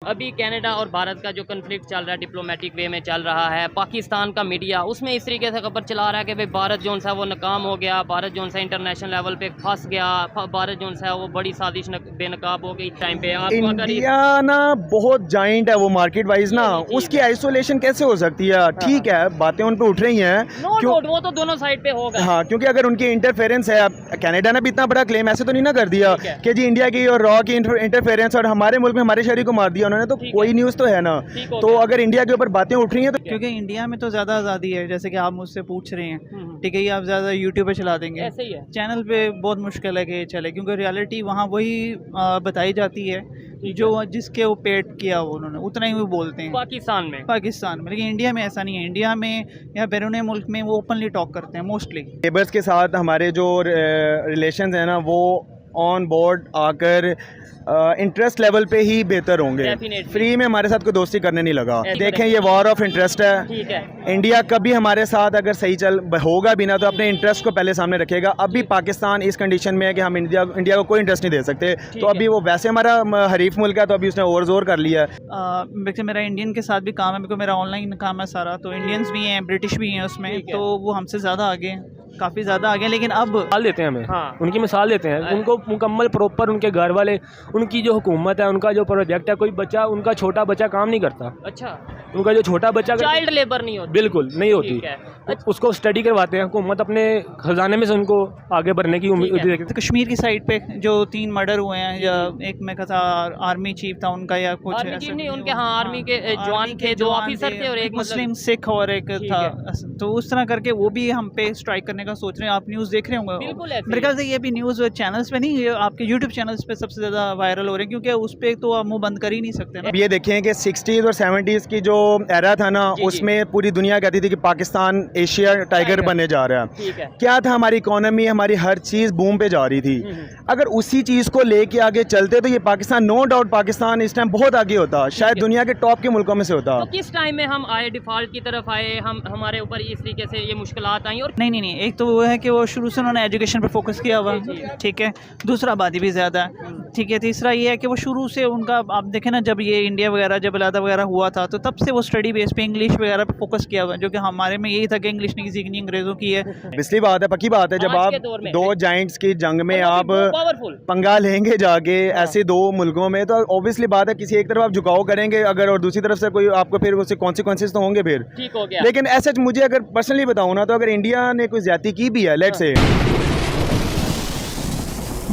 अभी कनाडा और भारत का जो कन्फ्लिक्ट चल रहा है डिप्लोमेटिक वे में चल रहा है, पाकिस्तान का मीडिया उसमें इस तरीके से खबर चला रहा है कि भाई भारत जो सा वो नाकाम हो गया, भारत जो सा इंटरनेशनल लेवल पे फंस गया, भारत जो सा वो बड़ी साजिश बेनकाब हो गई टाइम पे। इंडिया ना बहुत जाइंट है वो मार्केट वाइज ना, उसकी आइसोलेशन कैसे हो सकती है? ठीक है, बातें उन पे उठ रही हैं, वो तो दोनों साइड पे होगा। हाँ, क्योंकि अगर उनकी इंटरफेरेंस है, कनाडा ने भी इतना बड़ा क्लेम ऐसे तो नहीं ना कर दिया कि जी इंडिया की और रॉ की इंटरफेरेंस और हमारे मुल्क में हमारे शहरी को मार दिया उन्होंने, तो कोई न्यूज़ तो है ना। तो अगर इंडिया के ऊपर बातें उठ रही हैं तो क्योंकि इंडिया में तो ज़्यादा आज़ादी है, जैसे कि आप मुझसे पूछ रहे हैं, ठीक है, ये आप ज़्यादा यूट्यूब पे चला देंगे, ऐसे ही है। चैनल पे बहुत मुश्किल है कि चले, क्योंकि रियलिटी वहाँ वही बताई जाती है जो जिसके वो पेट किया वो उन्होंने उतना ही वो बोलते हैं पाकिस्तान में। लेकिन इंडिया में ऐसा नहीं है। इंडिया में या बैरून मुल्क में वो ओपनली टॉक करते हैं मोस्टली। नेबर्स के साथ हमारे जो रिलेशंस हैं ना, वो ऑन बोर्ड आकर इंटरेस्ट लेवल पे ही बेहतर होंगे। फ्री में हमारे साथ कोई दोस्ती करने नहीं लगा। देखें, ये वॉर ऑफ इंटरेस्ट है। इंडिया कभी हमारे साथ अगर सही चल होगा भी ना तो अपने इंटरेस्ट को पहले सामने रखेगा। अभी पाकिस्तान इस कंडीशन में है कि हम इंडिया को कोई इंटरेस्ट नहीं दे सकते, तो अभी वो वैसे हमारा हरीफ मुल्क है, तो अभी उसने और जोर कर लिया है। मेरा इंडियन के साथ भी काम है, मेरा ऑनलाइन काम है सारा, तो इंडियंस भी हैं, ब्रिटिश भी हैं उसमें, तो वो हमसे ज़्यादा आगे हैं, काफ़ी ज़्यादा आगे। लेकिन अब मिसाल देते हैं हमें, उनकी मिसाल देते हैं, उनको मुकम्मल प्रॉपर उनके घर वाले, उनकी जो हुकूमत है, उनका जो प्रोजेक्ट है, कोई बच्चा, उनका छोटा बच्चा काम नहीं करता। अच्छा, उनका जो छोटा बच्चा चाइल्ड लेबर नहीं होती, बिल्कुल नहीं होती, उसको स्टडी करवाते हैं। हुकूमत अपने खजाने में से उनको आगे बढ़ने की उम्मीद देखती है। कश्मीर की साइड पे जो 3 मर्डर हुए हैं, या एक में कहा आर्मी चीफ था उनका, या कुछ नहीं उनके, हाँ, आर्मी के जवान थे, 2 ऑफिसर थे और एक मुस्लिम सिख और एक था, तो उस तरह करके वो भी हम पे स्ट्राइक करने का सोच रहे हैं। आप न्यूज़ देख रहे होंगे, मेरे ख्याल से ये भी न्यूज़ चैनल्स पे नहीं, ये आपके यूट्यूब चैनल्स पे सबसे ज़्यादा वायरल हो रहे हैं, क्योंकि उस पर तो आप मुँह बंद कर ही नहीं सकते ना। ये देखें कि 60s और 70s की जो एरा था ना, उसमें पूरी दुनिया कहती थी कि पाकिस्तान एशिया टाइगर बनने जा रहा है। क्या था, हमारी इकोनॉमी, हमारी हर चीज़ बूम पे जा रही थी। अगर उसी चीज़ को लेके आगे चलते तो ये पाकिस्तान, नो डाउट पाकिस्तान इस टाइम बहुत आगे होता, शायद दुनिया के टॉप के मुल्कों में से होता। तो किस टाइम में हम आए डिफॉल्ट की तरफ आए, हमारे ऊपर इस तरीके से ये मुश्किलात आई? और नहीं, एक तो वो है कि वो शुरू से उन्होंने एजुकेशन पे फोकस किया हुआ, ठीक है। दूसरा आबादी भी ज़्यादा है, ठीक है। तीसरा ये है कि वो शुरू से उनका, आप देखें ना, जब ये इंडिया वगैरह जब अलहदा वगैरह हुआ था, तो तब से वो स्टडी बेस पे इंग्लिश वगैरह पे फोकस किया हुआ है, जो कि हमारे में यही था कि इंग्लिश नहीं सीखनी, अंग्रेज़ों की है। पिछली बात है, पक्की बात है, जब आप 2 जाइंट्स की जंग में आप पंगा लेंगे जाके ऐसे 2 मुल्कों में, तो ऑब्वियसली बात है किसी एक तरफ आप झुकाव करेंगे अगर, और दूसरी तरफ से कोई आपको, फिर उससे कॉन्सिक्वेंसेस तो होंगे फिर। ठीक हो गया। लेकिन ऐसे मुझे अगर पर्सनली बताऊँ ना, तो अगर इंडिया ने कोई ज्यादती की भी है, लेट्स से।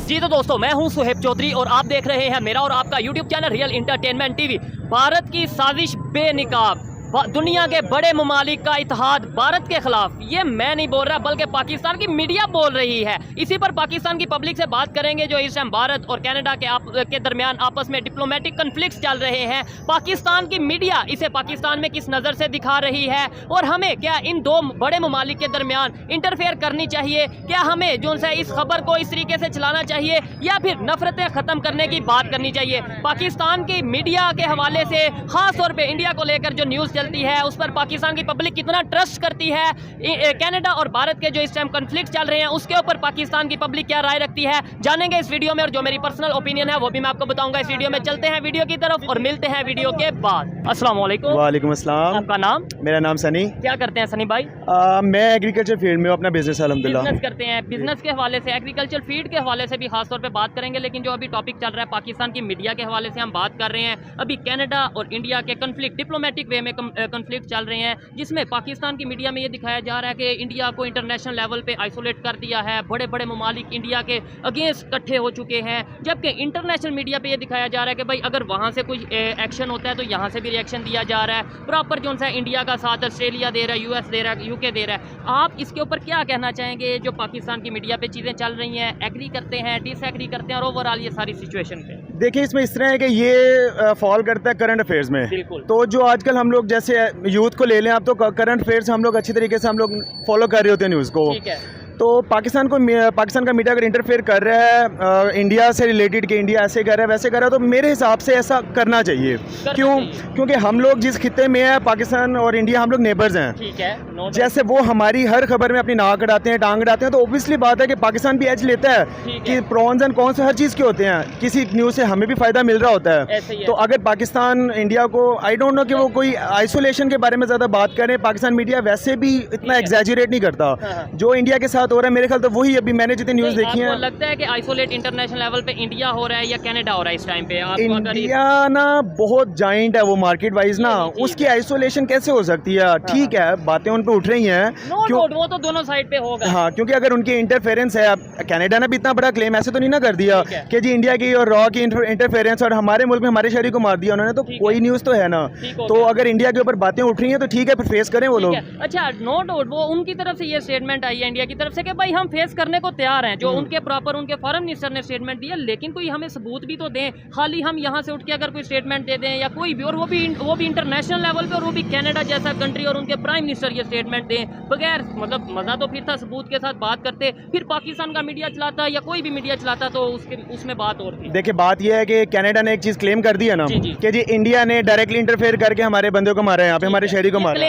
जी तो दोस्तों, मैं हूं सुहेब चौधरी और आप देख रहे हैं मेरा और आपका YouTube channel real entertainment TV. Bharat की साजिश बेनकाब, दुनिया के बड़े ममालिक का इत्तेहाद भारत के खिलाफ, ये मैं नहीं बोल रहा बल्कि पाकिस्तान की मीडिया बोल रही है। इसी पर पाकिस्तान की पब्लिक से बात करेंगे, जो इस टाइम भारत और कनाडा के दरमियान आपस में डिप्लोमेटिक कन्फ्लिक्ट्स चल रहे हैं। पाकिस्तान की मीडिया इसे पाकिस्तान में किस नज़र से दिखा रही है, और हमें क्या इन 2 बड़े ममालिक के दरमियान इंटरफेयर करनी चाहिए? क्या हमें जो है इस खबर को इस तरीके से चलाना चाहिए, या फिर नफरतें ख़त्म करने की बात करनी चाहिए? पाकिस्तान की मीडिया के हवाले से ख़ास तौर पर इंडिया को लेकर जो न्यूज़ है, उस पर पाकिस्तान की पब्लिक कितना ट्रस्ट करती है? कनाडा और भारत के जो इस टाइम कॉन्फ्लिक्ट चल रहे हैं, उसके ऊपर पाकिस्तान की पब्लिक क्या राय रखती है, जानेंगे इस वीडियो में। और जो मेरी पर्सनल ओपिनियन है वो भी मैं आपको बताऊंगा इस वीडियो में। चलते हैं वीडियो की तरफ और मिलते हैं वीडियो के बाद। अस्सलाम वालेकुम। वालेकुम अस्सलाम। आपका नाम? मेरा नाम सनी। क्या करते हैं सनी भाई? मैं एग्रीकल्चर फील्ड में अपना बिजनेस अल्हम्दुलिल्लाह बिजनेस करते हैं। बिजनेस के हवाले से, एग्रीकल्चर फील्ड के हवाले से भी खास तौर पे बात करेंगे, लेकिन जो अभी टॉपिक चल रहा है पाकिस्तान की मीडिया के हवाले से हम बात कर रहे हैं। अभी कनाडा और इंडिया के कन्फ्लिक्ट, डिप्लोमेटिक वे में कन्फ्लिक्ट चल रहे हैं, जिसमें पाकिस्तान की मीडिया में ये दिखाया जा रहा है कि इंडिया को इंटरनेशनल लेवल पे आइसोलेट कर दिया है, बड़े बड़े ममालिक इंडिया के अगेंस्ट इकट्ठे हो चुके हैं। जबकि इंटरनेशनल मीडिया पे ये दिखाया जा रहा है कि भाई अगर वहाँ से कुछ एक्शन होता है तो यहाँ से भी रिएक्शन दिया जा रहा है। प्रॉपर जो है इंडिया का साथ ऑस्ट्रेलिया दे रहा है, US दे रहा है, UK दे रहा है। आप इसके ऊपर क्या कहना चाहेंगे? जो पाकिस्तान की मीडिया पे चीज़ें चल रही हैं, एग्री करते हैं, डिसएग्री करते हैं, और ओवरऑल ये सारी सिचुएशन पे? देखिए, इसमें इस तरह है कि ये फॉल करता है करंट अफेयर्स में। तो जो आजकल हम लोग जैसे यूथ को ले लें आप, तो करंट अफेयर्स हम लोग अच्छी तरीके से हम लोग फॉलो कर रहे होते हैं न्यूज़ को। तो पाकिस्तान का मीडिया अगर इंटरफेयर कर रहा है इंडिया से रिलेटेड कि इंडिया ऐसे कर रहा है वैसे कर रहा है, तो मेरे हिसाब से ऐसा करना चाहिए। क्यों? क्योंकि हम लोग जिस खित्ते में है, पाकिस्तान और इंडिया हम लोग नेबर्स हैं। ठीक है, जैसे वो हमारी हर खबर में अपनी नाक अड़ाते हैं, टांग अड़ाते हैं, तो ऑब्वियसली बात है कि पाकिस्तान भी एज लेता है कि प्रॉन्स एंड कॉन्स हर चीज़ के होते हैं, किसी न्यूज़ से हमें भी फ़ायदा मिल रहा होता है। तो अगर पाकिस्तान इंडिया को, आई डोंट नो कि वो कोई आइसोलेशन के बारे में ज़्यादा बात करें, पाकिस्तान मीडिया वैसे भी इतना एग्जैजरेट नहीं करता। जो इंडिया के साथ हो रहा है मेरे ख्याल तो वही, अभी मैंने जितनी न्यूज़ देखी है। लगता है कि आइसोलेट इंटरनेशनल लेवल पे इंडिया हो रहा है या कनाडा हो रहा है इस टाइम पे? इंडिया ना बहुत जाइंट है वो मार्केट वाइज ना, उसकी आइसोलेशन कैसे हो सकती है? ठीक है, बातें उन पे उठ रही हैं, वो तो दोनों साइड पे होगा। हाँ, क्योंकि अगर उनकी इंटरफेरेंस है, कनाडा ने भी इतना बड़ा क्लेम ऐसे तो नहीं ना कर दिया कि जी इंडिया की और रॉ की इंटरफेरेंस और हमारे मुल्क में हमारे शहरी को मार दिया उन्होंने, तो कोई न्यूज़ तो है ना। तो अगर इंडिया के ऊपर बातें उठ रही हैं तो ठीक है, फिर फेस करें वो लोग। अच्छा, नो डाउट वो उनकी तरफ से ये स्टेटमेंट आई है इंडिया की तरफ से कि भाई हम फेस करने को तैयार हैं, जो उनके प्रॉपर उनके फॉरेन मिनिस्टर ने स्टेटमेंट दिया, लेकिन कोई हमें सबूत भी तो दें। खाली हम यहाँ से उठ के अगर कोई स्टेटमेंट दे दें या कोई भी, और वो भी इंटरनेशनल लेवल पे, और वो भी कनाडा जैसा कंट्री और उनके प्राइम मिनिस्टर ये स्टेटमेंट दें बगैर, मतलब मजा तो फिर था सबूत के साथ बात करते, फिर पाकिस्तान का मीडिया चलाता या कोई भी मीडिया चलाता तो उसमें बात और थी। देखिए बात यह है कि कनाडा ने एक चीज़ क्लेम कर दी है ना कि जी इंडिया ने डायरेक्टली इंटरफेयर करके हमारे बंदे को मारा है, यहाँ पे हमारे शहरी को मारा,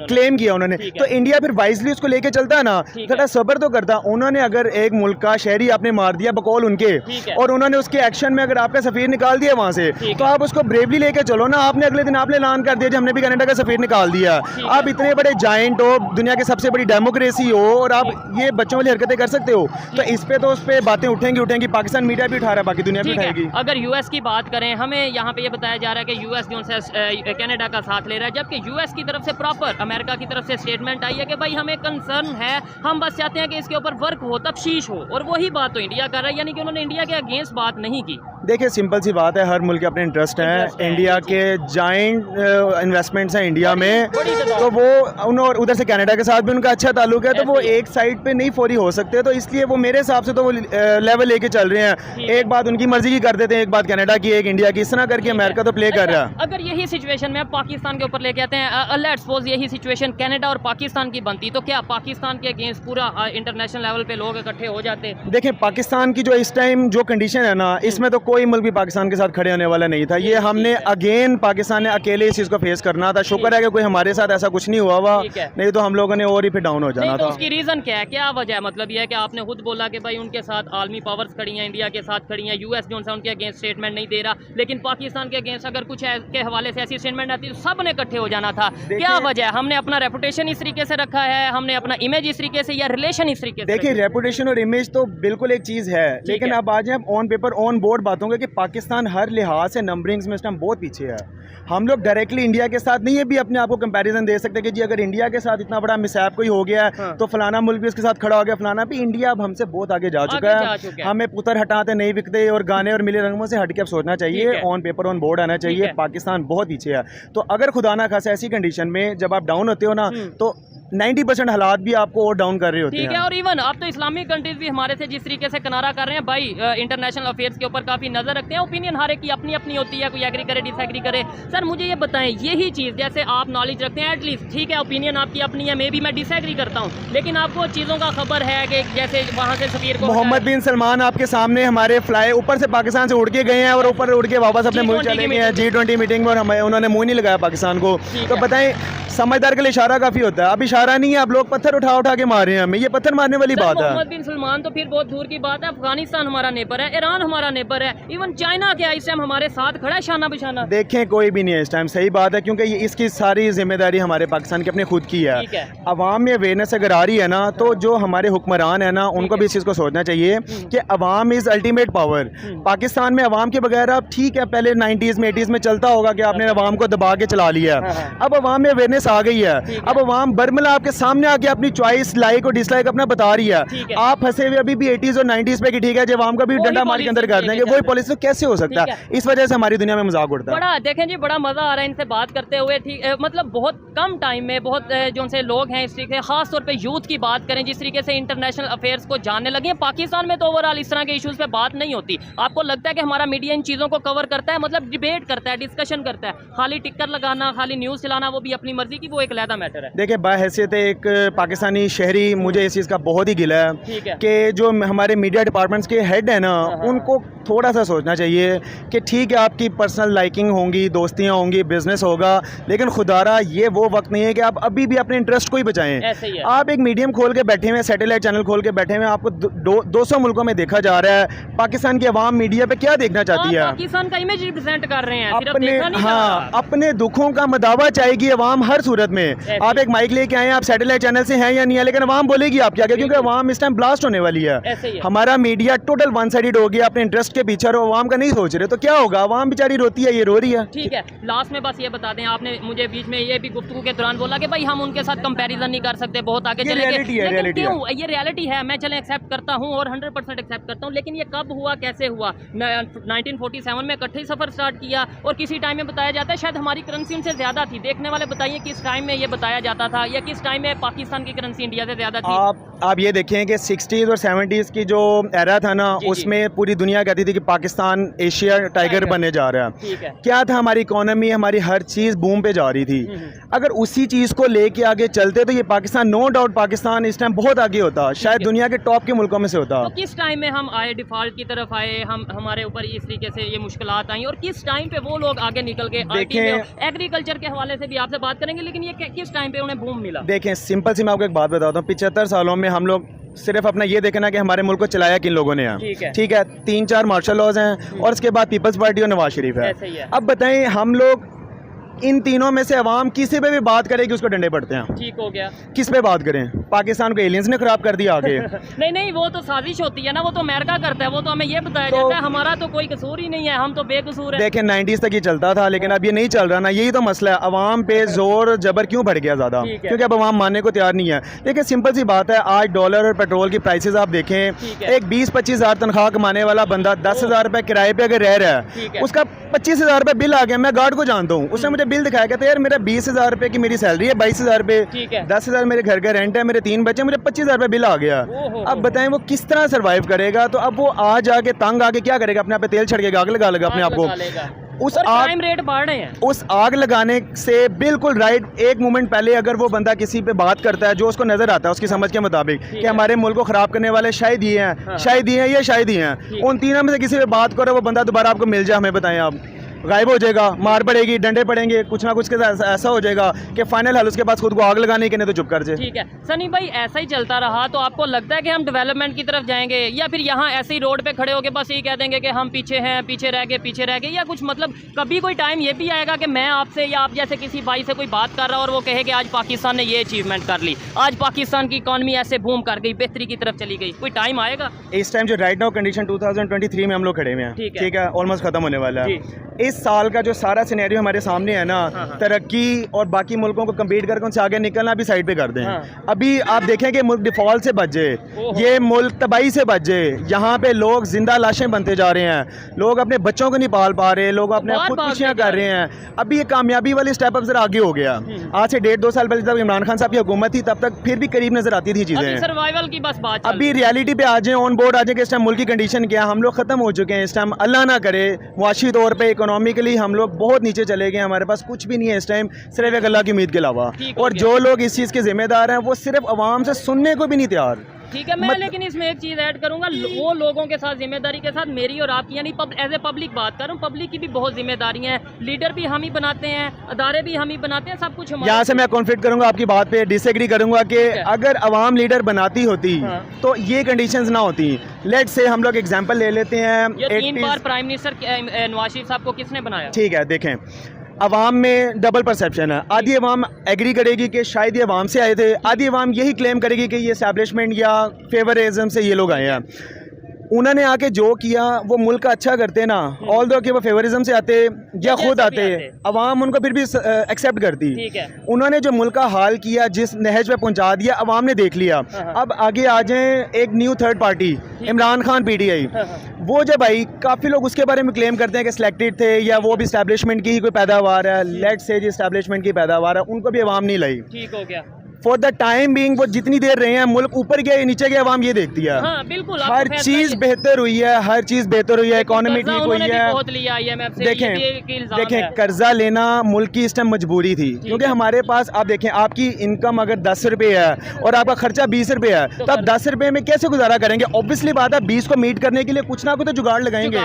क्लेम किया उन्होंने। तो इंडिया फिर वाइजली उसको लेके चलता है ना, थोड़ा सब्र तो करता। उन्होंने अगर एक मुल्क का शहरी आपने मार दिया बकौल उनके, और उन्होंने उसके एक्शन में अगर आपका सफीर निकाल दिया वहां से, तो आप उसको ब्रेवली लेके चलो ना। आपने अगले दिन आपने ऐलान कर दिया हमने भी कनाडा का सफीर निकाल दिया। आप इतने बड़े जायंट हो, दुनिया की सबसे बड़ी डेमोक्रेसी हो, और आप ये बच्चों वाली हरकतें कर सकते हो, तो इस पे तो उस पे बातें उठेंगी। पाकिस्तान मीडिया भी उठा रहा है, बाकी दुनिया भी उठाएगी। अगर यूएस की बात करें, हमें यहाँ पे ये बताया जा रहा है कि यूएस जो है कनाडा का साथ ले रहा है, जबकि यूएस की तरफ से प्रॉपर अमेरिका की तरफ से स्टेटमेंट आई है कि भाई हमें कंसर्न है, हम बस चाहते हैं कि इसके ऊपर वर्क हो, तफ्तीश हो, और वही बात तो इंडिया कर रहा है, यानी कि उन्होंने इंडिया के अगेंस्ट बात नहीं की। देखिए सिंपल सी बात है, हर मुल्क के अपने इंटरेस्ट हैं। इंडिया के जाइंट इन्वेस्टमेंट्स हैं इंडिया में, तो वो उधर से कनाडा के साथ भी उनका अच्छा ताल्लुक है, तो वो एक साइड पे नहीं फौरी हो सकते। तो इसलिए वो मेरे हिसाब से तो वो लेवल लेके चल रहे हैं, एक बात उनकी मर्जी की कर देते हैं, एक बात कनाडा की, एक इंडिया की, इस तरह करके अमेरिका तो प्ले कर रहा है। अगर यही सिचुएशन में पाकिस्तान के ऊपर लेके आते हैं, लेट्स सपोज यही सिचुएशन कनाडा और पाकिस्तान की बनती, तो क्या पाकिस्तान के अगेंस्ट पूरा इंटरनेशनल लेवल पे लोग इकट्ठे हो जाते? देखिए पाकिस्तान की जो इस टाइम जो कंडीशन है ना, इसमें तो कोई मुल्क भी पाकिस्तान के साथ खड़े होने वाला नहीं था। ये हमने अगेन पाकिस्तान ने अकेले इस चीज़ को फेस करना था। शुक्र है कि कोई हमारे साथ ऐसा कुछ नहीं हुआ, नहीं तो हम लोगों ने और ही फिर डाउन हो जाना था। उसकी रीज़न क्या है, क्या वजह है? मतलब ये है कि आपने खुद बोला कि भाई उनके साथ आलमी पावर्स खड़ी हैं, इंडिया के साथ खड़ी हैं, यूएस जो है उनके अगेंस्ट स्टेटमेंट नहीं दे रहा, लेकिन पाकिस्तान के अगेंस्ट अगर कुछ के हवाले से ऐसी स्टेटमेंट आती तो सब ने इकट्ठे हो जाना था। क्या वजह है? हमने अपना रेपुटेशन इस तरीके से रखा है, हमने अपना इमेज इस तरीके से, या रिलेशन इस तरीके से? देखिए रेपुटेशन और इमेज तो बिल्कुल एक चीज़ है, लेकिन अब आज हम ऑन पेपर ऑन बोर्ड बातों कि पाकिस्तान हर लिहाज से नंबरिंग्स में इस टाइम बहुत पीछे है। हम लोग डायरेक्टली इंडिया के साथ नहीं है भी अपने आप को कंपैरिजन दे सकते कि जी अगर इंडिया के साथ इतना बड़ा मिसहैप कोई हो गया है तो फलाना मुल्क भी उसके साथ खड़ा हो गया, फलाना भी। इंडिया अब हमसे बहुत आगे जा चुका है, हमें पुतर हटाते नहीं बिकते, और गाने और मिले रंगों से हट के अब सोचना चाहिए, ऑन पेपर ऑन बोर्ड आना चाहिए। पाकिस्तान बहुत पीछे है, तो अगर खुदा ना खासा ऐसी कंडीशन में जब आप डाउन होते हो ना, तो 90% हालात भी आपको और डाउन कर रहे होते हैं। ठीक है, और इवन अब तो इस्लामिक कंट्रीज भी हमारे से जिस तरीके से किनारा कर रहे हैं भाई, इंटरनेशनल अफेयर्स के ऊपर काफ़ी नज़र रखते हैं। ओपिनियन हर एक की अपनी अपनी होती है, कोई एग्री करे डिसएग्री करे। सर मुझे ये बताएं, यही चीज़ जैसे आप नॉलेज रखते हैं एटलीस्ट, ठीक है ओपिनियन आपकी अपनी है, मे बी मैं डिसएग्री करता हूँ, लेकिन आपको चीज़ों का खबर है कि जैसे वहाँ से सफीर को मोहम्मद बिन सलमान आपके सामने हमारे फ्लाई ऊपर से पाकिस्तान से उड़ के गए हैं और ऊपर उड़ के वापस अपने मुल्क चले गए हैं G20 मीटिंग में, और हमें उन्होंने मुँह नहीं लगाया पाकिस्तान को। तो बताएं समझदार के लिए इशारा काफ़ी होता है, अब इशारा नहीं है, आप लोग पत्थर उठा के मार रहे हैं हमें, ये पत्थर मारने वाली बात है। मोहम्मद बिन सलमान तो फिर बहुत दूर की बात है, अफगानिस्तान हमारा नेबर है, ईरान हमारा नेबर है, इवन चाइना क्या इस टाइम हमारे साथ खड़ा है शाना बिशाना? देखें कोई भी नहीं है इस टाइम, सही बात है, क्योंकि इसकी सारी जिम्मेदारी हमारे पाकिस्तान की अपने खुद की है। अवाम में अवेयरनेस अगर आ रही है ना, तो जो हमारे हुक्मरान है ना, उनको भी इस चीज़ को सोचना चाहिए कि अवाम इज़ अल्टीमेट पावर। पाकिस्तान में अवाम के बगैर अब ठीक है, पहले 90s में 80s में चलता होगा कि आपने अवाम को दबा के चला लिया, अब अवाम में अवेयरनेस आ गई है, अब अवाम बर्मला आपके सामने आके अपनी चॉइस लाइक और डिसलाइक अपना बता रही है। आप फंसे हुए अभी भी 80s और 90s पे कि ठीक है जब अवाम का भी डंडा मार के अंदर कर देंगे, वही पॉलिसी तो कैसे हो सकता है? इस वजह से हमारी दुनिया में मजाक उड़ता है। बड़ा देखें जी, बड़ा मजा आ रहा है इनसे बात करते हुए। ठीक, मतलब बहुत कम टाइम में बहुत जो से लोग हैं इस तरीके, खास तौर पे यूथ की बात करें, जिस तरीके से इंटरनेशनल अफेयर्स को जानने लगे हैं। पाकिस्तान में तो ओवरऑल इस तरह के इश्यूज पे बात नहीं होती। आपको लगता है कि हमारा मीडिया इन चीज़ों को कवर करता है, मतलब डिबेट करता है, डिस्कशन करता है? खाली टिक्कर लगाना, खाली न्यूज़ चलाना, वो भी अपनी मर्जी की, वो एक अलग मैटर है। देखिए हैसियत एक पाकिस्तानी शहरी मुझे इस चीज़ का बहुत ही गिला ठीक है है। कि जो हमारे मीडिया डिपार्टमेंट्स के हेड है ना, उनको थोड़ा सा सोचना चाहिए कि ठीक है आपकी पर्सनल लाइकिंग होंगी, दोस्तियाँ होंगी, बिजनेस होगा, लेकिन खुदारा ये वो वक्त नहीं है कि आप अभी भी अपने इंटरेस्ट को ही बचाएं। ऐसे ही है। आप एक मीडियम खोल के बैठे हुए, सैटेलाइट चैनल खोल के बैठे हुए, आपको 200 मुल्कों में देखा जा रहा है। पाकिस्तान की आवाम मीडिया पे क्या देखना चाहती है? पाकिस्तान का इमेज रिप्रेजेंट कर रहे हैं, सिर्फ अपने देखा नहीं जा हाँ रहा। अपने दुखों का मदावा चाहेगी अवाम हर सूरत में। आप एक माइक लेके आए, आप सैटेलाइट चैनल से हैं या नहीं है, लेकिन अवाम बोलेगी आप क्या, क्योंकि अवाम इस टाइम ब्लास्ट होने वाली है। ऐसे ही है। हमारा मीडिया टोटल वन साइडेड हो गया, अपने इंटरेस्ट के पीछे और अवाम का नहीं सोच रहे, तो क्या होगा? अवाम बेचारी रोती है, ये रो रही है। ठीक है, लास्ट में बस ये बता दें, आपने मुझे बीच में ये भी गुफ्तगू के दौरान बोला कि भाई हम उनके साथ कंपैरिजन नहीं कर सकते, बहुत आगे ये चलेंगे। reality है, लेकिन reality क्यों? ये रियलिटी है, मैं चले एक्सेप्ट करता हूँ और 100% एक्सेप्ट करता हूँ, लेकिन ये कब हुआ, कैसे हुआ? 1947 में इकट्ठे ही सफर स्टार्ट किया और किसी टाइम में बताया जाता है शायद हमारी करेंसी उनसे ज्यादा थी। देखने वाले बताइए किस टाइम में ये बताया जाता था या किस टाइम में पाकिस्तान की करेंसी इंडिया से ज्यादा थी। आप ये देखें कि 60s और 70s की जो एरा था ना, जी, उसमें पूरी दुनिया कहती थी कि पाकिस्तान एशिया टाइगर बनने जा रहा है। ठीक है। क्या था, हमारी इकोनॉमी, हमारी हर चीज़ बूम पे जा रही थी। अगर उसी चीज़ को लेके आगे चलते तो ये पाकिस्तान, नो डाउट पाकिस्तान इस टाइम बहुत आगे होता, शायद दुनिया के टॉप के मुल्कों में से होता। तो किस टाइम में हम आए, डिफॉल्ट की तरफ आए, हम हमारे ऊपर इस तरीके से ये मुश्किलात आई, और किस टाइम पे वो लोग आगे निकल के एग्रीकल्चर के हवाले से भी आपसे बात करेंगे, लेकिन ये किस टाइम पे उन्हें बूम मिला? देखें, सिंपल सी मैं आपको एक बात बताता हूँ। 75 सालों में हम लोग सिर्फ अपना ये देखना कि हमारे मुल्क को चलाया किन लोगों ने है। ठीक है, 3-4 मार्शल लॉज हैं और उसके बाद पीपल्स पार्टी और नवाज शरीफ है। ऐसे ही है। अब बताएं, हम लोग इन तीनों में से अवाम किसी पे भी बात करेगी उसको डंडे पड़ते हैं। ठीक हो गया। किस पे बात करें? पाकिस्तान को एलियंस ने खराब कर दिया आगे। नहीं, वो तो साजिश होती है ना, वो तो अमेरिका करता है, वो तो हमें ये बताया जाता है, हमारा तो कोई कसूर ही नहीं है, हम तो बेकसूर है। देखें, 90s तक ये चलता था, लेकिन अब ये नहीं चल रहा ना, यही तो मसला है। अवाम पे जोर जबर क्यों बढ़ गया ज़्यादा? क्योंकि अब अवाम मानने को तैयार नहीं है। लेकिन सिंपल सी बात है, आज डॉलर और पेट्रोल की प्राइसेस आप देखें, एक 20-25 हज़ार तनख्वाह कमाने वाला बंदा 10,000 रुपये किराए पे अगर रह रहा है, उसका 25,000 रुपये बिल आ गया। मैं गार्ड को जानता हूँ, उसने मुझे बिल दिखाया, कहते यार मेरा 20,000 रुपये की मेरी सैलरी है, 22,000 रुपये, 10,000 मेरे घर का रेंट है, मेरे 3 बच्चे, मुझे 25,000 रुपये बिल आ गया। अब बताएं वो किस तरह सर्वाइव करेगा? तो अब वो आज आके तंग आके क्या करेगा? अपने आप पे तेल छिड़केगा, आग लगा लेगा अपने आप को। उस क्राइम रेट बढ़ रहे हैं। उस आग लगाने से बिल्कुल राइट एक मोमेंट पहले अगर वो बंदा किसी पे बात करता है जो उसको नजर आता है उसकी समझ के मुताबिक कि हमारे मुल्क को खराब करने वाले शायद ये हैं, शायद ये हैं, या शायद ही हैं, उन तीनों में से किसी पे बात करो, वो बंदा दोबारा आपको मिल जाए, हमें बताएं आप, गायब हो जाएगा, मार पड़ेगी, डंडे पड़ेंगे, कुछ ना कुछ के साथ ऐसा हो जाएगा कि फाइनल हल उसके पास खुद को आग लगाने के नहीं तो चुप कर जाए। ठीक है सनी भाई, ऐसा ही चलता रहा तो आपको लगता है कि हम डेवलपमेंट की तरफ जाएंगे, या फिर यहाँ ऐसे ही रोड पे खड़े होकर बस यही कह देंगे कि हम पीछे हैं, पीछे रह गए, या कुछ मतलब कभी कोई टाइम ये भी आएगा कि मैं आपसे या आप जैसे किसी भाई से कोई बात कर रहा और वो कहे कि आज पाकिस्तान ने ये अचीवमेंट कर ली, आज पाकिस्तान की इकॉनमी ऐसे बूम कर गई, बेहतरी की तरफ चली गई, कोई टाइम आएगा? इस टाइम जो राइट नाउ कंडीशन 2023 में हम लोग खड़े हुए हैं, ठीक है, ऑलमोस्ट खत्म होने वाला है। इस साल का जो सारा सिनेरियो हमारे सामने है ना, तरक्की और बाकी मुल्कों को कम्पीट करके उनसे आगे निकलना भी साइड पे कर दें। अभी आप देखें कि मुल्क डिफॉल्ट से बच जाए, ये मुल्क तबाही से बच जाए, यहाँ पे लोग जिंदा लाशें बनते जा रहे हैं, लोग अपने बच्चों को नहीं पाल पा रहे, लोग अपने खुदकुशियाँ कर रहे हैं। अभी ये कामयाबी वाली स्टेप अप जरा आगे हो गया। आज से 1.5-2 साल पहले जब इमरान खान साहब की हुकूमत थी तब तक फिर भी करीब नजर आती थी चीजें, सर्वाइवल की बस बात। अभी रियलिटी पे आ जाए, ऑन बोर्ड आ जाए कि इस टाइम मुल्क की कंडीशन क्या है। हम लोग खत्म हो चुके हैं इस टाइम, अल्लाह ना करे मुआशी तौर पे इकोनॉमिकली हम लोग बहुत नीचे चले गए, हमारे पास कुछ भी नहीं है इस टाइम सिर्फ एक अल्लाह की उम्मीद के अलावा। और जो लोग इस चीज़ के जिम्मेदार हैं वो सिर्फ अवाम से सुनने को भी नहीं तैयार। ठीक है, मैं लेकिन इसमें एक चीज़ ऐड करूंगा, वो लोगों के साथ जिम्मेदारी के साथ मेरी और आपकी, यानी एज ए पब्लिक बात कर रहा हूँ, पब्लिक की भी बहुत जिम्मेदारियां हैं, लीडर भी हम ही बनाते हैं, अदारे भी हम ही बनाते हैं, सब कुछ हमारा। यहाँ से मैं कॉन्फ्लिक्ट करूंगा आपकी बात पे, डिसएग्री करूंगा कि अगर अवाम लीडर बनाती होती तो ये कंडीशंस ना होती। लेट्स से हम लोग एग्जांपल ले लेते हैं, 3 बार प्राइम मिनिस्टर नवाज शरीफ साहब को किसने बनाया? ठीक है, देखें अवाम में डबल परसेप्शन है। आधी अवाम एग्री करेगी कि शायद ये अवाम से आए थे, आधी अवाम यही क्लेम करेगी कि ये एस्टैब्लिशमेंट या फेवरिज्म से ये लोग आए हैं। उन्होंने आके जो किया वो मुल्क का अच्छा करते ना, ऑल दो कि वो फेवरिज्म से आते या खुद आते, अवाम उनको फिर भी एक्सेप्ट करती। उन्होंने जो मुल्क का हाल किया, जिस नहज पे पहुंचा दिया, अवाम ने देख लिया। अब आगे आ जाए एक new third party, Imran Khan PTI, वो जब आई काफ़ी लोग उसके बारे में क्लेम करते हैं कि सिलेक्टेड थे या वो भी इस्टेब्लिशमेंट की ही कोई पैदावार है। लेट्स से जी इस्टेब्लिशमेंट की पैदावार है, उनको भी अवाम नहीं लाई। ठीक हो गया। फॉर द टाइम बीइंग वो जितनी देर रहे हैं मुल्क ऊपर गया नीचे गया आवाम ये देखती है। हाँ, बिल्कुल, हर चीज बेहतर हुई है, हर चीज बेहतर हुई है, इकोनॉमी ठीक हुई है। बहुत लिया IMF से, देखें कर्जा लेना मुल्क की इस टाइम मजबूरी थी, क्योंकि हमारे पास आप देखें आपकी इनकम अगर 10 रुपए है और आपका खर्चा 20 रुपए है तो आप 10 रुपए में कैसे गुजारा करेंगे? ऑब्वियसली बात है 20 को मीट करने के लिए कुछ ना कुछ तो जुगाड़ लगाएंगे।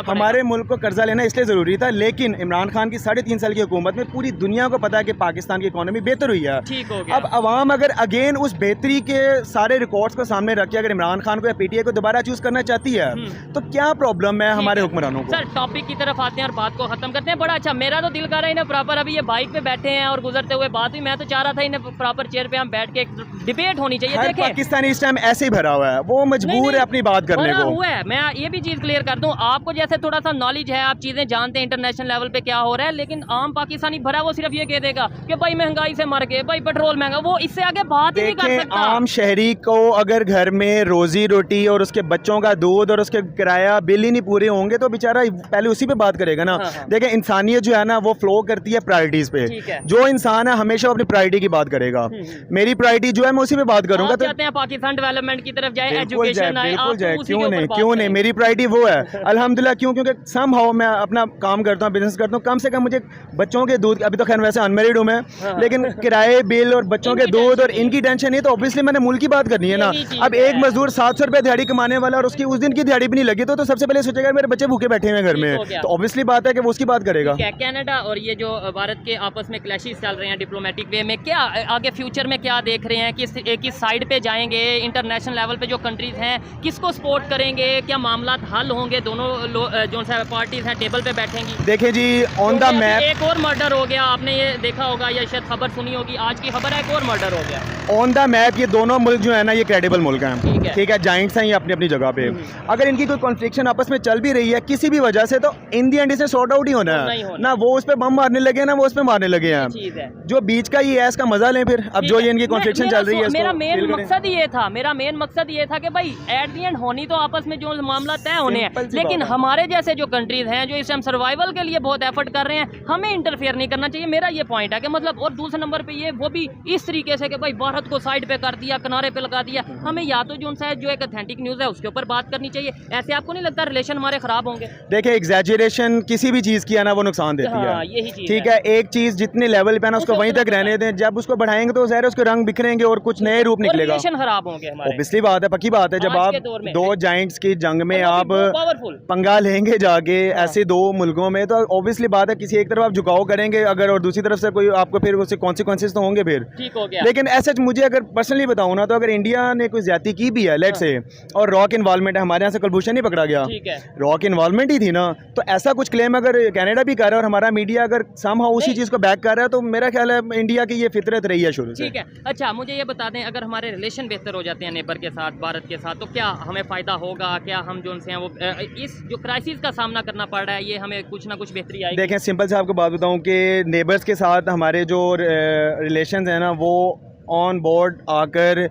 हमारे मुल्क को कर्जा लेना इसलिए जरूरी था, लेकिन इमरान खान की 3.5 साल की हुकूमत में पूरी दुनिया को पता है कि पाकिस्तान की इकोनॉमी बेहतर हुई है। अब अवाम अगर अगेन उस बेहतरी के सारे रिकॉर्ड्स को सामने रख के अगर इमरान खान को या PTI को दोबारा चूज करना चाहती है तो क्या प्रॉब्लम है हमारे हुक्मरानों को? सर टॉपिक की तरफ आते हैं और बात को खत्म करते हैं। बड़ा अच्छा, मेरा तो दिल कर रहा है इन्हें प्रॉपर अभी ये बाइक पे बैठे हैं और गुजरते हुए बात हुई, मैं तो चाह रहा था इन्हें प्रॉपर चेयर पे हम बैठ के डिबेट होनी चाहिए। हर पाकिस्तानी इस टाइम ऐसे ही भरा हुआ है, वो मजबूर है अपनी बात करने को। हुआ है, मैं ये भी चीज क्लियर कर दूं, आपको जैसे थोड़ा सा नॉलेज है, आप चीजें जानते हैं इंटरनेशनल लेवल पे क्या हो रहा है, लेकिन आम पाकिस्तानी भरा वो सिर्फ ये कह देगा कि भाई महंगाई से मर गए, भाई पेट्रोल महंगा, वो इससे आगे बात ही नहीं कर सकता। आम शहरी को अगर घर में रोजी रोटी और उसके बच्चों का दूध और उसके किराया बिल ही नहीं पूरे होंगे तो बेचारा पहले उसी पे बात करेगा ना। देखें इंसानियत जो है ना वो फ्लो करती है प्रायोरिटीज पे। जो इंसान है हमेशा अपनी प्रायोरिटी की बात करेगा। मेरी प्रायोरिटी जो है मैं उसी पे बात करूंगा। तो चाहते हैं पाकिस्तान डेवलपमेंट की तरफ जाए, एजुकेशन आए, बिल्कुल जाए, क्यों नहीं, मेरी प्रायोरिटी वो है अल्हम्दुलिल्लाह। क्योंकि सम हाउ मैं अपना काम करता हूँ, बिजनेस करता हूँ, कम से कम मुझे बच्चों के दूध, अभी तो खैर वैसे अनमेरिड हूँ मैं, लेकिन किराए बिल और बच्चों के दूध और इनकी टेंशन है तो ऑब्वियसली मैंने मुल्क की बात करनी है ना। अब एक मजदूर 700 रुपए दिहाड़ी कमाने वाला और उसकी उस दिन की दिहाड़ी भी नहीं लगी तो सबसे पहले सोचेगा मेरे बच्चे भूखे बैठे हुए घर में, तो ऑब्वियसली बात है कि वो उसकी बात करेगा। कनाडा और ये जो भारत के आपस में क्लैशेस चल रहे हैं डिप्लोमेटिक वे में, क्या आगे फ्यूचर में क्या देख रहे हैं, किस साइड पे जाएंगे, इंटरनेशनल लेवल पे जो कंट्रीज हैं किसको सपोर्ट करेंगे, क्या मामला हल होंगे, दोनों जो पार्टीज हैं टेबल पे बैठेंगी? देखिए जी ऑन द मैप एक और मर्डर हो गया, आपने ये देखा होगा या शायद खबर सुनी होगी, आज की खबर है एक और मर्डर हो गया। ऑन द मैप ये दोनों मुल्क जो है ना ये क्रेडिबल मुल्क हैं, ठीक है, जाइंट्स हैं ये अपनी अपनी जगह पे। अगर इनकी कोई कॉन्फ्लिक्शन आपस में चल भी रही है किसी भी वजह से तो इन दी एंड इसे सॉर्ट आउट ही होना है ना। वो उस पे बम मारने लगे ना वो उस पे मारने लगे हैं, जो बीच का ये ऐस का मजा लें फिर। अब जो ये इनकी कॉन्फ्लिक्शन चल रही है मेरा मेन मकसद ये था कि भाई एट दी एंड होनी तो आपस में जो मामला तय होने हैं, लेकिन हमारे जैसे जो कंट्रीज हैं जो इस टाइम सर्वाइवल के लिए बहुत एफर्ट कर रहे हैं, हमें इंटरफेयर नहीं करना चाहिए। मेरा ये पॉइंट है कि मतलब, और दूसरे नंबर पे ये वो भी इस तरीके से कि भाई भारत को साइड पे कर दिया, किनारे पे लगा दिया। हमें या तो जो एक ऑथेंटिक न्यूज़ है उसके ऊपर बात करनी चाहिए। ऐसे आपको नहीं लगता रिलेशन हमारे खराब होंगे? देखिए एग्जैजरेशन किसी भी चीज़ की है ना वो नुकसान देती है, यही चीज़ ठीक है। एक चीज़ जितने लेवल पे ना उसको वहीं तक रहने दें, जब उसको बढ़ाएंगे तो ज़ाहिर उसके रंग बिखरेंगे और कुछ नए रूप निकलेगा, रिलेशन खराब होंगे हमारे। ऑब्वियसली बात है, पक्की बात है। जब आप दो जाइंट्स की जंग में आप पंगा लेंगे जाके ऐसे दो मुल्कों में तो ऑब्वियसली बात है किसी एक तरफ आप झुकाव करेंगे अगर और दूसरी तरफ से कोई आपको फिर उससे कॉन्सिक्वेंसेस तो होंगे फिर, ठीक हो गया। लेकिन ऐसे मुझे अगर पर्सनली बताऊं ना तो अगर इंडिया ने कोई ज्यादती की भी है लेट से और रॉक इन्वॉल्वमेंट है, हमारे यहाँ से कुलभूषण नहीं पकड़ा गया, रॉक इन्वॉल्वमेंट ही थी ना, तो ऐसा कुछ क्लेम अगर कनाडा भी कर रहा है और हमारा मीडिया अगर समहाउ उसी चीज को बैक कर रहा है तो मेरा ख्याल है इंडिया की ये फितरत रही है शुरू से। ठीक है, अच्छा मुझे ये बता दें, अगर हमारे रिलेशन बेहतर हो जाते हैं नेबर के साथ, भारत के साथ, तो क्या हमें फायदा होगा? क्या हम जो उनसे हैं वो इस जो क्राइसिस का सामना करना पड़ रहा है ये हमें कुछ ना कुछ बेहतरी आएगी? देखें सिंपल से आपको बात बताऊं कि नेबर्स के साथ हमारे जो रिलेशंस हैं ना वो ऑन बोर्ड आकर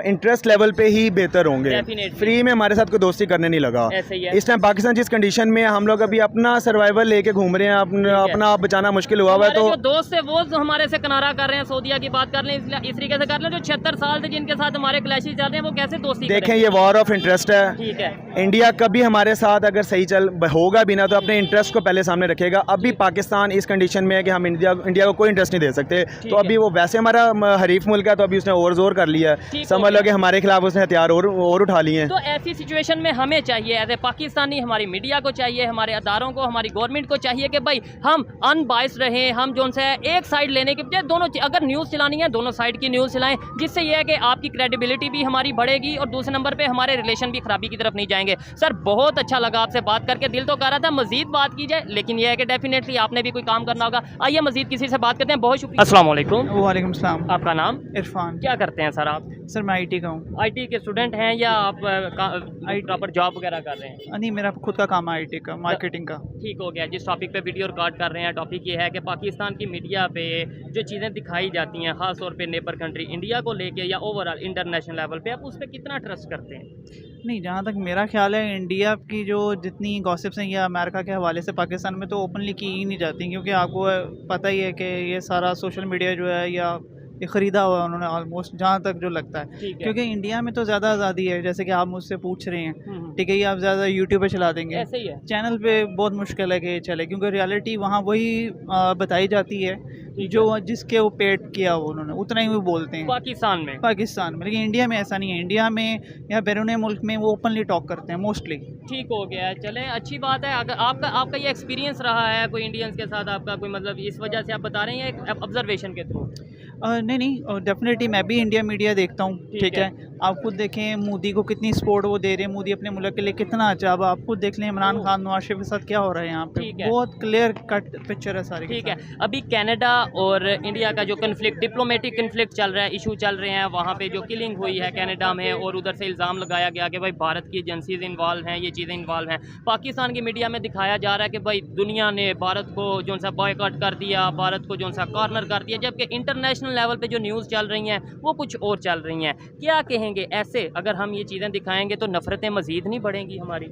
इंटरेस्ट लेवल पे ही बेहतर होंगे। फ्री में हमारे साथ कोई दोस्ती करने नहीं लगा। इस टाइम पाकिस्तान जिस कंडीशन में हम लोग अभी अपना सर्वाइवल लेके घूम रहे हैं, अपना आप बचाना मुश्किल हुआ हुआ है, तो दोस्त है वो हमारे से किनारा कर रहे हैं, सऊदीया की बात कर रहे हैं, इस तरीके से कर रहे हैं। जो 76 साल से जिनके साथ हमारे क्लैशेस चल रहे हैं वो कैसे दोस्ती देखें, ये वॉर ऑफ इंटरेस्ट है। ठीक है, इंडिया कभी हमारे साथ अगर सही चल होगा भी ना तो अपने इंटरेस्ट को पहले सामने रखेगा। अभी पाकिस्तान इस कंडीशन में है कि हम इंडिया को कोई इंटरेस्ट नहीं दे सकते, तो अभी वो वैसे हमारा हरीफ मुल्क है तो अभी उसने और जोर कर लिया है, समझ लो कि हमारे खिलाफ उसने हथियार और उठा लिए हैं। तो ऐसी सिचुएशन में हमें चाहिए एज ए पाकिस्तानी, हमारी मीडिया को चाहिए, हमारे अदारों को, हमारी गवर्नमेंट को चाहिए कि भाई हम अनबाइस्ड रहें, हम जो उनसे एक साइड लेने के बजाय दोनों, अगर न्यूज़ चलानी है दोनों साइड की न्यूज़ चलाएं, जिससे यह है कि आपकी क्रेडिबिलिटी भी हमारी बढ़ेगी और दूसरे नंबर पे हमारे रिलेशन भी खराबी की तरफ नहीं जाएंगे। सर बहुत अच्छा लगा आपसे बात करके, दिल तो कर रहा था मजीद बात की जाए, लेकिन यह है कि डेफिनेटली आपने भी कोई काम करना होगा। आइए मजीद किसी से बात करते हैं। बहुत शुक्रिया। अस्सलाम वालेकुम। वालेकुम सलाम। आपका नाम? इरफान। क्या करते हैं सर आप? सर मैं IT का हूँ। IT के स्टूडेंट हैं या आप प्रॉपर जॉब वगैरह कर रहे हैं? नहीं, मेरा खुद का काम है IT का, मार्केटिंग का। ठीक हो गया। जिस टॉपिक पे वीडियो रिकॉर्ड कर रहे हैं, टॉपिक ये है कि पाकिस्तान की मीडिया पे जो चीज़ें दिखाई जाती हैं ख़ास तौर पे नेबर कंट्री इंडिया को लेके या ओवरऑल इंटरनेशनल लेवल पे, आप उस पर कितना ट्रस्ट करते हैं? नहीं, जहाँ तक मेरा ख्याल है इंडिया की जो जितनी गॉसिप्स हैं या अमेरिका के हवाले से पाकिस्तान में तो ओपनली की ही नहीं जाती, क्योंकि आपको पता ही है कि ये सारा सोशल मीडिया जो है या ये ख़रीदा हुआ है उन्होंने ऑलमोस्ट, जहाँ तक जो लगता है। ठीक है। क्योंकि इंडिया में तो ज़्यादा आज़ादी है, जैसे कि आप मुझसे पूछ रहे हैं, हम्म। ठीक है, ये आप ज़्यादा यूट्यूब पे चला देंगे, ऐसे ही है। चैनल पे बहुत मुश्किल है कि ये चले, क्योंकि रियलिटी वहाँ वही बताई जाती है ठीक जो जिसके वो पेड किया हो उन्होंने, उतना ही वो बोलते हैं पाकिस्तान में। पाकिस्तान में। लेकिन इंडिया में ऐसा नहीं है, इंडिया में या बैरून मुल्क में वो ओपनली टॉक करते हैं मोस्टली। ठीक हो गया है, चलें अच्छी बात है। अगर आपका ये एक्सपीरियंस रहा है कोई इंडियंस के साथ आपका कोई, मतलब इस वजह से आप बता रहे हैं या एक ऑब्जर्वेशन के थ्रू? नहीं, डेफिनेटली मैं भी इंडिया मीडिया देखता हूँ, ठीक है। आप खुद देखें मोदी को कितनी सपोर्ट वो दे रहे हैं, मोदी अपने मुल्क के लिए कितना अच्छा। अब आप खुद देख लें इमरान खान नवाज शरीफ के साथ क्या हो रहा है यहाँ पे, ठीक है। बहुत क्लियर कट पिक्चर है सारी। ठीक है। अभी कनाडा और इंडिया का जो कन्फ्लिक्ट, डिप्लोमेटिक कन्फ्लिक्ट चल रहा है, इशू चल रहे हैं, वहाँ पे जो किलिंग हुई है कनाडा में, और उधर से इल्ज़ाम लगाया गया कि भाई भारत की एजेंसीज इन्वॉल्व हैं, ये चीज़ें इन्वॉल्व हैं। पाकिस्तान की मीडिया में दिखाया जा रहा है कि भाई दुनिया ने भारत को जो सा बॉयकॉट कर दिया, भारत को जो सा कॉर्नर कर दिया, जबकि इंटरनेशनल लेवल पे जो न्यूज़ चल रही हैं वो कुछ और चल रही हैं। क्या कहेंगे, ऐसे अगर हम ये चीज़ें दिखाएंगे तो नफ़रतें मज़ीद नहीं बढ़ेंगी हमारी?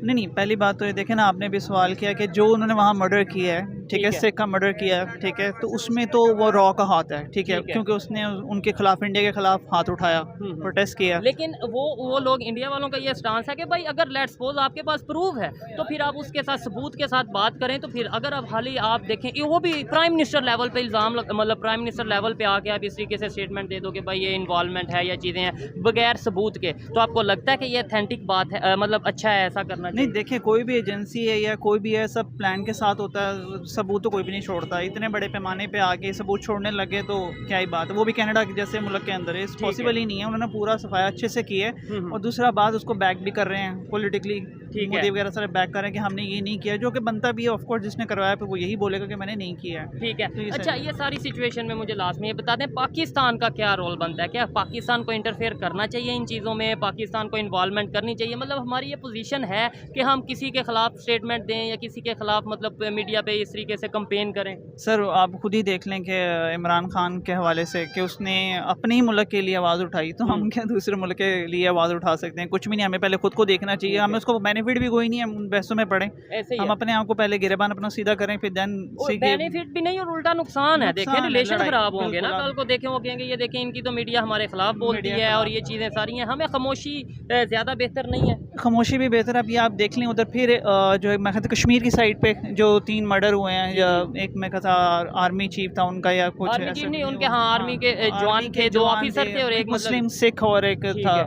नहीं, पहली बात तो ये देखें ना, आपने भी सवाल किया कि जो उन्होंने वहाँ मर्डर किया है, ठीक है, सिख का मर्डर किया है, ठीक है, तो उसमें तो वो रॉ का हाथ है, ठीक है, क्योंकि उसने उनके खिलाफ, इंडिया के खिलाफ हाथ उठाया, प्रोटेस्ट किया। लेकिन वो लोग, इंडिया वालों का ये स्टांस है कि भाई अगर लेट्स सपोज आपके पास प्रूफ है तो फिर आप उसके साथ सबूत के साथ बात करें। तो फिर अगर अब हाल ही आप देखें, वो भी प्राइम मिनिस्टर लेवल पे इल्ज़ाम, मतलब प्राइम मिनिस्टर लेवल पे आके आप इस तरीके से स्टेटमेंट दे दो कि भाई ये इन्वॉल्वमेंट है या चीज़ें हैं बगैर सबूत के, तो आपको लगता है कि ये अथेंटिक बात है, मतलब अच्छा है ऐसा करना चाहिए? नहीं, देखिए, कोई भी एजेंसी है या कोई भी है, सब प्लान के साथ होता है, सबूत तो कोई भी नहीं छोड़ता। इतने बड़े पैमाने पे आके सबूत छोड़ने लगे तो क्या ही बात है, वो भी कनाडा जैसे मुल्क के अंदर है, पॉसिबल ही नहीं है। उन्होंने पूरा सफाया अच्छे से किया है, और दूसरा बात उसको बैक भी कर रहे हैं पॉलिटिकली, मोदी वगैरह सारे बैक कर रहे हैं कि हमने ये नहीं किया, जो कि बनता भी है। ऑफ कोर्स जिसने करवाया फिर वो यही बोलेगा कि मैंने नहीं किया है। ठीक है। तो अच्छा, ये सारी सिचुएशन में मुझे लास्ट में ये बता दें, पाकिस्तान का क्या रोल बनता है? क्या पाकिस्तान को इंटरफेयर करना चाहिए इन चीज़ों में? पाकिस्तान को इन्वॉल्वमेंट करनी चाहिए? मतलब हमारी ये पोजीशन है कि हम किसी के खिलाफ स्टेटमेंट दें या किसी के खिलाफ मतलब मीडिया पे इस तरीके से कंपेन करें? सर, आप खुद ही देख लें कि इमरान खान के हवाले से कि उसने अपने ही मुल्क के लिए आवाज़ उठाई, तो हम क्या दूसरे मुल्क के लिए आवाज़ उठा सकते हैं? कुछ भी नहीं, हमें पहले खुद को देखना चाहिए। हमें उसको बेनिफिट भी कोई नहीं है, हम बहसों में पड़े। हम अपने आप को पहले गिरेबान अपना सीधा करें, फिर देन बेनिफिट भी नहीं और उल्टा नुकसान है। देखें, रिलेशन खराब होंगे ना, कल को देखें वो कहेंगे ये देखें इनकी तो मीडिया हमारे खिलाफ बोलती है और ये चीज़ें सारी हैं। हमें खामोशी ज़्यादा बेहतर नहीं है? खामोशी भी बेहतर है। अभी आप देख लें उधर फिर जो है, मैं कहता कश्मीर की साइड पे जो 3 मर्डर हुए हैं, या एक मैं कहता आर्मी चीफ था उनका या कुछ ऐसा नहीं, उनके हाँ आर्मी के जवान थे, 2 ऑफिसर थे और एक मुस्लिम सिख और एक था,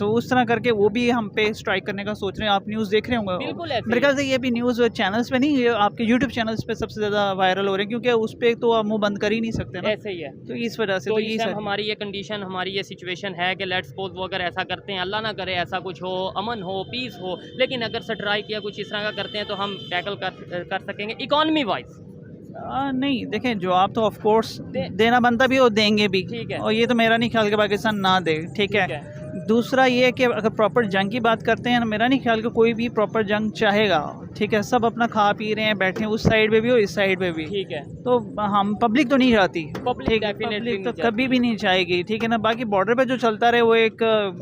तो उस तरह करके वो भी हम पे स्ट्राइक करने का सोच रहे हैं। आप न्यूज़ देख रहे होंगे, बिल्कुल मेरे ख्याल से ये भी न्यूज़ चैनल्स पे नहीं, ये आपके यूट्यूब चैनल्स पे सबसे ज़्यादा वायरल हो रहे हैं, क्योंकि उस पर तो आप मुँह बंद कर ही नहीं सकते ना। ऐसे ही है, तो इस वजह से तो ये हमारी ये कंडीशन, हमारी ये सिचुएशन है कि लेट्स सपोज वो अगर ऐसा करते हैं, अल्लाह ना करे ऐसा कुछ हो, अमन हो, पीस हो, लेकिन अगर स्ट्राइक या कुछ इस तरह का करते हैं तो हम टैकल कर सकेंगे इकॉनमी वाइज? नहीं, देखें, जो आप तो ऑफ कोर्स देना बनता भी और देंगे भी, ठीक है, और ये तो मेरा नहीं ख्याल कि पाकिस्तान ना दे, ठीक है। दूसरा ये है कि अगर प्रॉपर जंग की बात करते हैं, मेरा नहीं ख्याल कि कोई भी प्रॉपर जंग चाहेगा, ठीक है। सब अपना खा पी रहे हैं, बैठे हैं, उस साइड पे भी और इस साइड पे भी, ठीक है। तो हम पब्लिक तो नहीं चाहती, पब्लिक तो कभी भी नहीं चाहेगी, ठीक है ना। बाकी बॉर्डर पे जो चलता रहे वो एक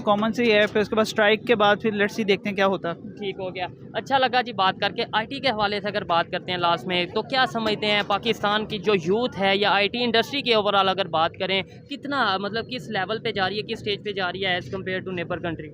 कॉमन सी है, फिर उसके बाद स्ट्राइक के बाद फिर लेट्स सी देखते हैं क्या होता है। ठीक हो गया, अच्छा लगा जी बात करके। IT के हवाले से अगर बात करते हैं लास्ट में, तो क्या समझते हैं पाकिस्तान की जो यूथ है या IT इंडस्ट्री की ओवरऑल अगर बात करें, कितना मतलब किस लेवल पे जा रही है, किस स्टेज पे जा रही है as compare to neighbour country?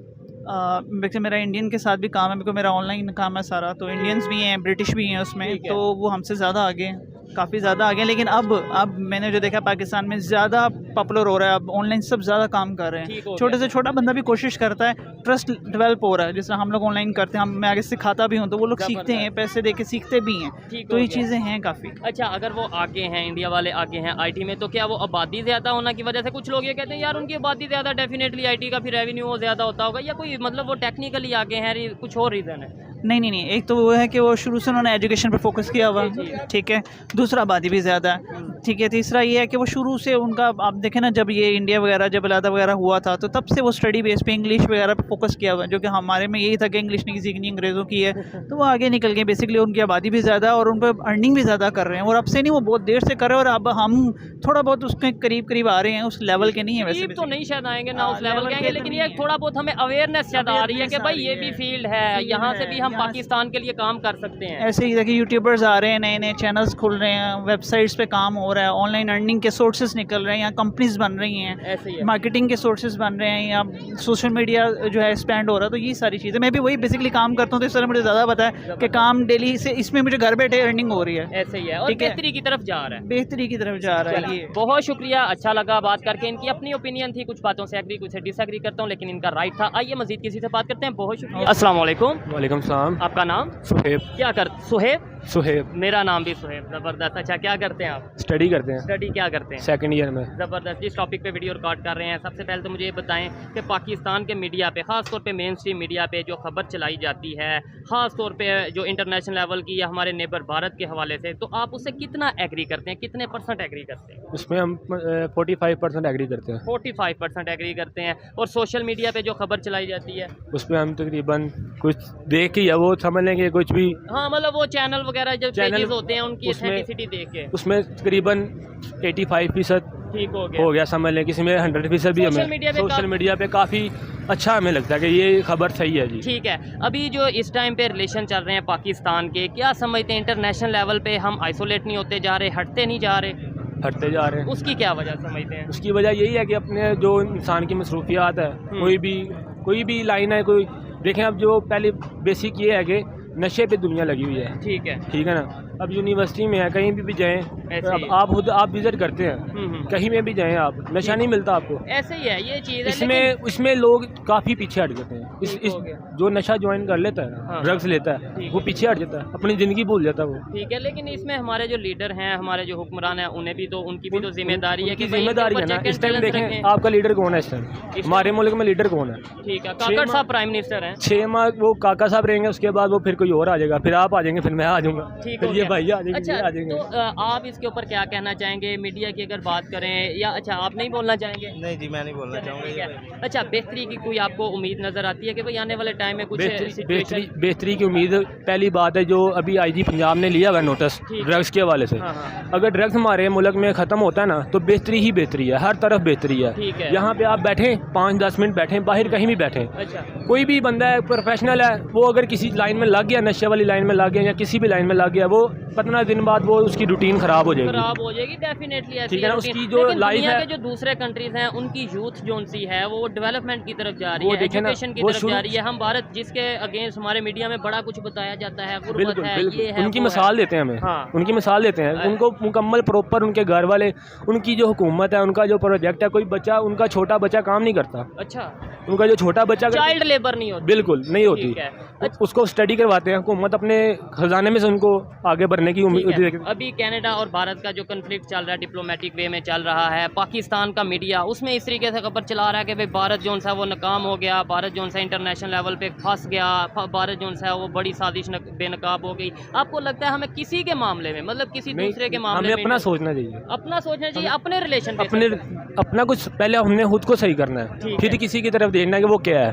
वैसे मेरा इंडियन के साथ भी काम है, बिकॉज मेरा ऑनलाइन काम है सारा, तो इंडियंस भी हैं, ब्रिटिश भी हैं उसमें, तो वो हमसे ज़्यादा आगे हैं, काफ़ी ज़्यादा आगे। लेकिन अब मैंने जो देखा पाकिस्तान में ज़्यादा पॉपुलर हो रहा है, अब ऑनलाइन सब ज़्यादा काम कर रहे हैं। छोटे से छोटा बंदा भी कोशिश करता है, ट्रस्ट डेवलप हो रहा है। जिस तरह हम लोग ऑनलाइन करते हैं, मैं आगे सिखाता भी हूँ, तो वो लोग सीखते हैं, पैसे दे के सीखते भी हैं, तो ये चीज़ें हैं काफ़ी। अच्छा, अगर वो आगे हैं, इंडिया वाले आगे हैं IT में, तो क्या वो आबादी ज़्यादा होना की वजह से, कुछ लोग ये कहते हैं यार उनकी आबादी ज़्यादा, डेफिनेटली IT का फिर रेवेन्यू वो ज़्यादा होता होगा, या कोई मतलब वो टेक्निकली आगे हैं, कुछ और रीज़न है? नहीं, एक तो वो है कि वो शुरू से उन्होंने एजुकेशन पे फोकस किया हुआ, ठीक है। दूसरा आबादी भी ज़्यादा है, ठीक है। तीसरा ये है कि वो शुरू से उनका, आप देखें ना, जब ये इंडिया वगैरह जब अलहदा वगैरह हुआ था, तो तब से वो स्टडी बेस पे इंग्लिश वगैरह पे फोकस किया हुआ है, जो कि हमारे में यही था कि इंग्लिश नहीं सीखनी, अंग्रेज़ों की है, तो वो आगे निकल गए। बेसिकली उनकी आबादी भी ज़्यादा है और उन पर अर्निंग भी ज़्यादा कर रहे हैं, और अब से नहीं, वो बहुत देर से कर रहे हैं, और अब हम थोड़ा बहुत उसके करीब आ रहे हैं, उस लेवल के नहीं है वैसे तो नहीं शायद आएंगे ना उस लेवल के आएंगे, लेकिन ये थोड़ा बहुत हमें अवेयरनेस शायद आ रही है कि भाई ये भी फील्ड है, यहाँ से भी हम पाकिस्तान के लिए काम कर सकते हैं। ऐसे ही देखिए यूट्यूबर्स आ रहे हैं, नए नए चैनल्स खुल रहे हैं, वेबसाइट्स पे काम हो रहा है, ऑनलाइन अर्निंग के सोर्सेज निकल रहे हैं, यहाँ कंपनीज बन रही हैं, ऐसे ही है। मार्केटिंग के सोर्सेज बन रहे हैं, या सोशल मीडिया जो है एक्सपैंड हो रहा है, तो ये सारी चीज़ें मैं भी वही बेसिकली काम करता हूँ, तो इस तरह मुझे ज़्यादा पता है कि काम डेली से इसमें मुझे घर बैठे अर्निंग हो रही है, ऐसे ही है और ठीक है। बेहतरी की तरफ जा रहा है। बेहतरी की तरफ जा रहा है ये। बहुत शुक्रिया, अच्छा लगा बात करके। इनकी अपनी ओपिनियन थी, कुछ बातों से एग्री कुछ से डिसएग्री करता हूँ, लेकिन इनका राइट था। आइए मजीद किसी से बात करते हैं। बहुत शुक्रिया। अस्सलाम वालेकुम। वालेकुम सलाम। आपका नाम? सुहेब। क्या कर? सुहेब। सुहेब। मेरा नाम भी सुहेब। ज़बरदस्त। अच्छा, क्या करते हैं आप? स्टडी करते हैं, स्टडी क्या करते हैं? सेकंड ईयर में। ज़बरदस्त। जिस टॉपिक पे वीडियो रिकॉर्ड कर रहे हैं, सबसे पहले तो मुझे ये बताएं कि पाकिस्तान के मीडिया पे, ख़ास तौर पे मेन स्ट्रीम मीडिया पे जो खबर चलाई जाती है, ख़ास तौर पे जो इंटरनेशनल लेवल की या हमारे नेबर भारत के हवाले से, तो आप उससे कितना एग्री करते हैं, कितने % एग्री करते हैं? उसमें हम 45% एग्री करते हैं। 45% एग्री करते हैं। और सोशल मीडिया पे जो खबर चलाई जाती है, उस पर हम तकरीबन कुछ देख के या वो समझ लेंगे कुछ भी, हाँ मतलब वो चैनल वगैरह जो चैनल पेजेस होते हैं उनकी उसमें- एथेंटिसिटी देख के उसमें तकरीबन 85% ठीक हो गया। हो गया समझ लें, किसी में 100% भी सोशल हमें मीडिया पे सोशल काफी- मीडिया पे काफ़ी अच्छा हमें लगता है कि ये खबर सही है जी। ठीक है। अभी जो इस टाइम पे रिलेशन चल रहे हैं पाकिस्तान के, क्या समझते हैं इंटरनेशनल लेवल पे हम आइसोलेट नहीं होते जा रहे, हटते नहीं जा रहे, हटते जा रहे हैं। उसकी क्या वजह समझते हैं? उसकी वजह यही है कि अपने जो इंसान की मसरूफियात है, कोई भी लाइन है, कोई देखें अब जो पहले बेसिक ये है कि नशे पे दुनिया लगी हुई है, ठीक है। ठीक है ना। अब यूनिवर्सिटी में है, कहीं भी जाएं, ऐसे अब ही। आप खुद आप विजिट करते हैं, कहीं में भी जाएं आप, नशा नहीं मिलता आपको। ऐसे ही है ये चीज़ है। इसमें लोग काफ़ी पीछे हट जाते हैं। ठीक हो गया। जो नशा ज्वाइन कर लेता है ना, हाँ। ड्रग्स लेता है, ठीक वो है। पीछे हट जाता है, अपनी ज़िंदगी भूल जाता है वो। ठीक है, लेकिन इसमें हमारे जो लीडर हैं, हमारे जो हुक्मरान हैं, उन्हें भी तो उनकी भी तो जिम्मेदारी है उनकी कि भाई जिम्मेदारी है इनके ना। ऊपर इस टाइम check and balance देखें रखें। आपका लीडर कौन है इस टाइम, हमारे मुल्क में लीडर कौन है। ठीक है, काकड़ साहब प्राइम मिनिस्टर हैं। 6 माह वो काका साहब रहेंगे, उसके बाद वो फिर कोई और आ जाएगा, फिर आप आ जाएंगे, फिर मैं आ जाऊँगा, ठीक फिर हो ये गया। भाई आ जाएंगे, अच्छा, ये आ जाएंगे। तो आप इसके ऊपर क्या कहना चाहेंगे? मीडिया की अगर बात करें, या अच्छा आप नहीं बोलना चाहेंगे? नहीं जी, मैं नहीं बोलना ठीक है। अच्छा, बेहतरी की कोई आपको उम्मीद नजर आती है कि भाई आने वाले टाइम में कुछ सिचुएशन? बेहतरी की उम्मीद पहली बात है, जो अभी आईजी पंजाब ने लिया हुआ है नोटिस ठीक। ड्रग्स के हवाले से। हाँ, हाँ। अगर ड्रग्स हमारे मुल्क में ख़त्म होता है ना, तो बेहतरी ही बेहतरी है, हर तरफ बेहतरी है। ठीक है। यहाँ पे आप बैठें 5-10 मिनट बैठें, बाहर कहीं भी बैठें, अच्छा, कोई भी बंदा है प्रोफेशनल है, वो अगर किसी लाइन में लग गया, नशे वाली लाइन में लग गया या किसी भी लाइन में लग गया, वो 15 दिन बाद वो उसकी रूटीन ख़राब हो जाएगी। खराब हो जाएगी डेफिनेटली। ऐसी ठीक है ना, routine। उसकी जो लेकिन life दुनिया है- के जो दूसरे कंट्रीज हैं, उनकी यूथ जो सी है वो डेवलपमेंट की तरफ जा रही वो है, देखें ना, एजुकेशन की वो तरफ शुरू- जा रही है। हम भारत जिसके अगेंस्ट हमारे मीडिया में बड़ा कुछ बताया जाता है, गुर्बत बिल्कुल है, बिल्कुल ये है, उनकी वो मिसाल है। देते हैं हमें, हाँ। उनकी मिसाल देते हैं, उनको मुकम्मल प्रॉपर उनके घर वाले, उनकी जो हुकूमत है, उनका जो प्रोजेक्ट है, कोई बच्चा, उनका छोटा बच्चा काम नहीं करता, अच्छा, उनका जो छोटा बच्चा चाइल्ड लेबर नहीं होती। बिल्कुल नहीं होती, ठीक है। उसको स्टडी करवाते हैं, हुकूमत अपने खजाने में से उनको आगे बढ़ने की ठीक है। उम्मीद। अभी कनाडा और भारत का जो कन्फ्लिक्ट चल रहा है डिप्लोमेटिक वे में चल रहा है, पाकिस्तान का मीडिया उसमें इस तरीके से खबर चला रहा है कि भाई भारत जो सा वो नाकाम हो गया, भारत जो सा इंटरनेशनल लेवल पे फंस गया, भारत जो सा वो बड़ी साजिश बेनकाब हो गई। आपको लगता है हमें किसी के मामले में, मतलब किसी दूसरे के मामले हमें में अपना सोचना चाहिए, अपना सोचना चाहिए, अपने रिलेशन अपने अपना कुछ पहले हमने खुद को सही करना है, ठीक फिर है। किसी की तरफ देखना है कि वो क्या है।